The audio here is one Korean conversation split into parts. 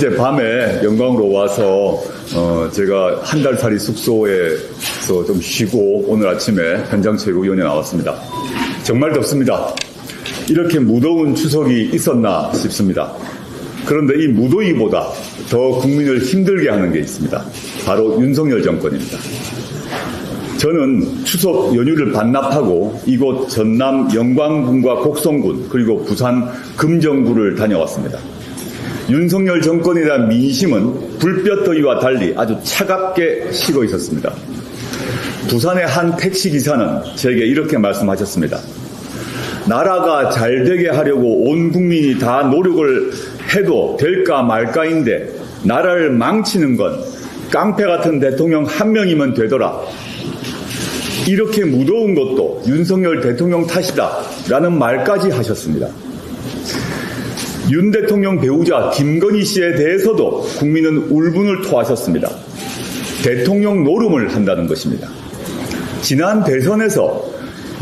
어젯밤에 영광으로 와서 제가 한 달살이 숙소에서 좀 쉬고 오늘 아침에 현장체육위원회 나왔습니다. 정말 덥습니다. 이렇게 무더운 추석이 있었나 싶습니다. 그런데 이 무더위보다 더 국민을 힘들게 하는 게 있습니다. 바로 윤석열 정권입니다. 저는 추석 연휴를 반납하고 이곳 전남 영광군과 곡성군 그리고 부산 금정구를 다녀왔습니다. 윤석열 정권에 대한 민심은 불볕더위와 달리 아주 차갑게 식어 있었습니다. 부산의 한 택시기사는 제게 이렇게 말씀하셨습니다. 나라가 잘 되게 하려고 온 국민이 다 노력을 해도 될까 말까인데 나라를 망치는 건 깡패 같은 대통령 한 명이면 되더라. 이렇게 무더운 것도 윤석열 대통령 탓이다 라는 말까지 하셨습니다. 윤 대통령 배우자 김건희 씨에 대해서도 국민은 울분을 토하셨습니다. 대통령 노름을 한다는 것입니다. 지난 대선에서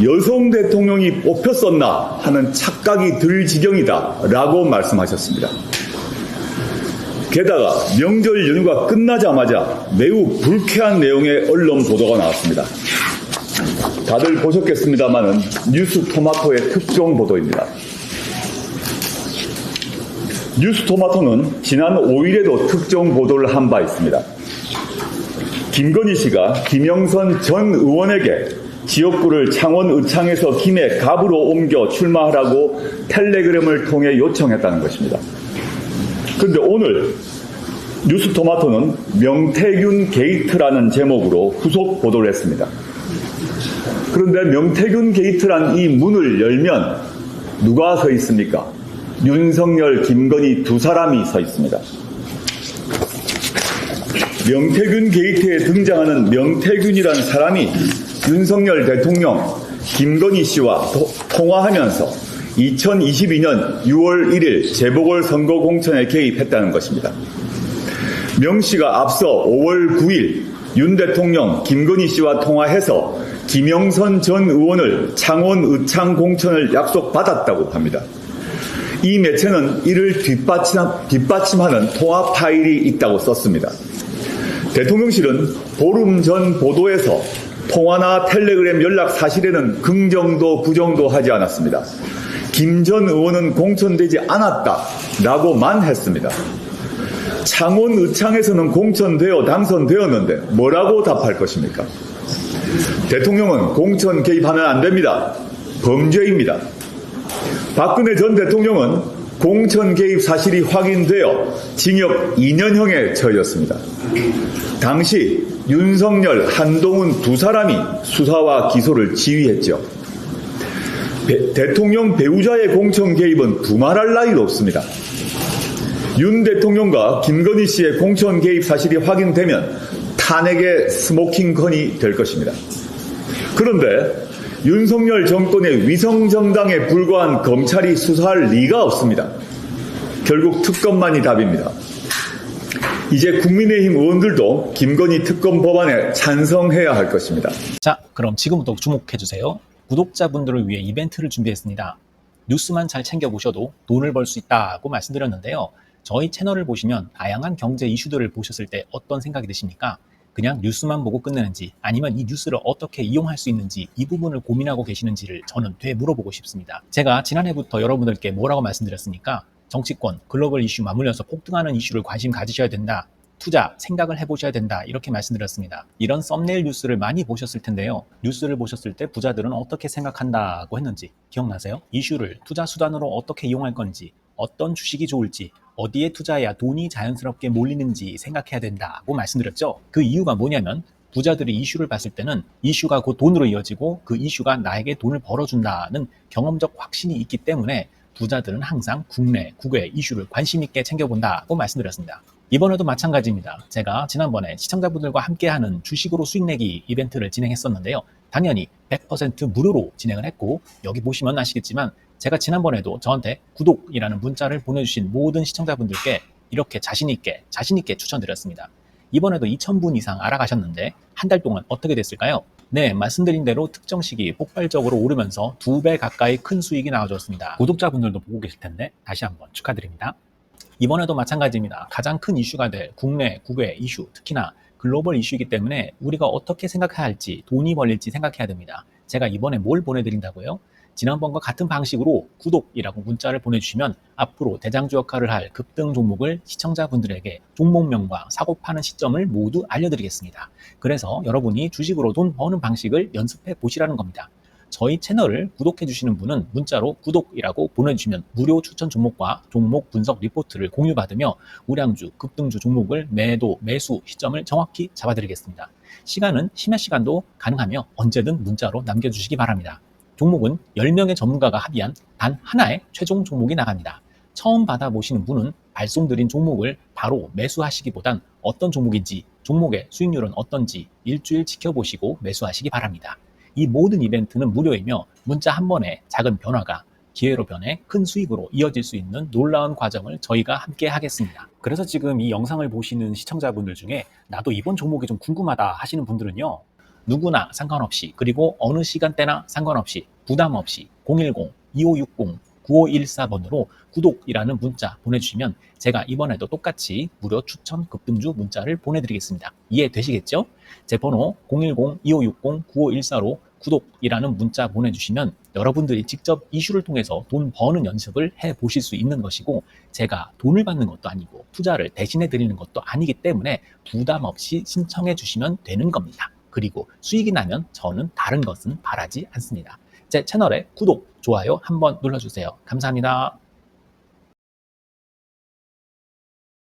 여성 대통령이 뽑혔었나 하는 착각이 들 지경이다 라고 말씀하셨습니다. 게다가 명절 연휴가 끝나자마자 매우 불쾌한 내용의 언론 보도가 나왔습니다. 다들 보셨겠습니다마는 뉴스토마토의 특종 보도입니다. 뉴스토마토는 지난 5일에도 특종 보도를 한 바 있습니다. 김건희 씨가 김영선 전 의원에게 지역구를 창원 의창에서 김해 갑으로 옮겨 출마하라고 텔레그램을 통해 요청했다는 것입니다. 그런데 오늘 뉴스토마토는 명태균 게이트라는 제목으로 후속 보도를 했습니다. 그런데 명태균 게이트란 이 문을 열면 누가 서 있습니까? 윤석열, 김건희 두 사람이 서 있습니다. 명태균 게이트에 등장하는 명태균이라는 사람이 윤석열 대통령, 김건희 씨와 통화하면서 2022년 6월 1일 재보궐선거 공천에 개입했다는 것입니다. 명 씨가 앞서 5월 9일 윤 대통령, 김건희 씨와 통화해서 김영선 전 의원을 창원 의창 공천을 약속받았다고 합니다. 이 매체는 이를 뒷받침하는 통화 파일이 있다고 썼습니다. 대통령실은 보름 전 보도에서 통화나 텔레그램 연락 사실에는 긍정도 부정도 하지 않았습니다. 김 전 의원은 공천되지 않았다라고만 했습니다. 창원 의창에서는 공천되어 당선되었는데 뭐라고 답할 것입니까? 대통령은 공천 개입하면 안 됩니다. 범죄입니다. 박근혜 전 대통령은 공천 개입 사실이 확인되어 징역 2년형에 처해졌습니다. 당시 윤석열, 한동훈 두 사람이 수사와 기소를 지휘했죠. 대통령 배우자의 공천 개입은 두말할 나위도 없습니다. 윤 대통령과 김건희 씨의 공천 개입 사실이 확인되면 탄핵의 스모킹건이 될 것입니다. 그런데 윤석열 정권의 위성정당에 불과한 검찰이 수사할 리가 없습니다. 결국 특검만이 답입니다. 이제 국민의힘 의원들도 김건희 특검 법안에 찬성해야 할 것입니다. 자, 그럼 지금부터 주목해주세요. 구독자분들을 위해 이벤트를 준비했습니다. 뉴스만 잘 챙겨보셔도 돈을 벌 수 있다고 말씀드렸는데요. 저희 채널을 보시면 다양한 경제 이슈들을 보셨을 때 어떤 생각이 드십니까? 그냥 뉴스만 보고 끝내는지 아니면 이 뉴스를 어떻게 이용할 수 있는지 이 부분을 고민하고 계시는지를 저는 되물어보고 싶습니다. 제가 지난해부터 여러분들께 뭐라고 말씀드렸습니까? 정치권, 글로벌 이슈 맞물려서 폭등하는 이슈를 관심 가지셔야 된다. 투자, 생각을 해보셔야 된다. 이렇게 말씀드렸습니다. 이런 썸네일 뉴스를 많이 보셨을 텐데요. 뉴스를 보셨을 때 부자들은 어떻게 생각한다고 했는지 기억나세요? 이슈를 투자 수단으로 어떻게 이용할 건지, 어떤 주식이 좋을지, 어디에 투자해야 돈이 자연스럽게 몰리는지 생각해야 된다고 말씀드렸죠. 그 이유가 뭐냐면 부자들이 이슈를 봤을 때는 이슈가 곧 돈으로 이어지고 그 이슈가 나에게 돈을 벌어준다는 경험적 확신이 있기 때문에 부자들은 항상 국내, 국외 이슈를 관심 있게 챙겨본다고 말씀드렸습니다. 이번에도 마찬가지입니다. 제가 지난번에 시청자분들과 함께하는 주식으로 수익 내기 이벤트를 진행했었는데요. 당연히 100% 무료로 진행을 했고 여기 보시면 아시겠지만 제가 지난번에도 저한테 구독이라는 문자를 보내주신 모든 시청자분들께 이렇게 자신있게 추천드렸습니다. 이번에도 2,000분 이상 알아가셨는데 한 달 동안 어떻게 됐을까요? 네, 말씀드린 대로 특정 시기 폭발적으로 오르면서 2배 가까이 큰 수익이 나와줬습니다. 구독자분들도 보고 계실 텐데 다시 한번 축하드립니다. 이번에도 마찬가지입니다. 가장 큰 이슈가 될 국내, 국외 이슈, 특히나 글로벌 이슈이기 때문에 우리가 어떻게 생각해야 할지, 돈이 벌릴지 생각해야 됩니다. 제가 이번에 뭘 보내드린다고요? 지난번과 같은 방식으로 구독이라고 문자를 보내주시면 앞으로 대장주 역할을 할 급등 종목을 시청자분들에게 종목명과 사고 파는 시점을 모두 알려드리겠습니다. 그래서 여러분이 주식으로 돈 버는 방식을 연습해 보시라는 겁니다. 저희 채널을 구독해 주시는 분은 문자로 구독이라고 보내주시면 무료 추천 종목과 종목 분석 리포트를 공유받으며 우량주, 급등주 종목을 매도, 매수 시점을 정확히 잡아드리겠습니다. 시간은 심야 시간도 가능하며 언제든 문자로 남겨주시기 바랍니다. 종목은 10명의 전문가가 합의한 단 하나의 최종 종목이 나갑니다. 처음 받아보시는 분은 발송드린 종목을 바로 매수하시기보단 어떤 종목인지, 종목의 수익률은 어떤지 일주일 지켜보시고 매수하시기 바랍니다. 이 모든 이벤트는 무료이며 문자 한 번에 작은 변화가 기회로 변해 큰 수익으로 이어질 수 있는 놀라운 과정을 저희가 함께 하겠습니다. 그래서 지금 이 영상을 보시는 시청자분들 중에 나도 이번 종목이 좀 궁금하다 하시는 분들은요. 누구나 상관없이 그리고 어느 시간대나 상관없이 부담 없이 010-2560-9514번으로 구독이라는 문자 보내주시면 제가 이번에도 똑같이 무료 추천 급등주 문자를 보내드리겠습니다. 이해되시겠죠? 제 번호 010-2560-9514로 구독이라는 문자 보내주시면 여러분들이 직접 이슈를 통해서 돈 버는 연습을 해보실 수 있는 것이고 제가 돈을 받는 것도 아니고 투자를 대신해 드리는 것도 아니기 때문에 부담 없이 신청해 주시면 되는 겁니다. 그리고 수익이 나면 저는 다른 것은 바라지 않습니다. 제 채널에 구독, 좋아요 한번 눌러주세요. 감사합니다.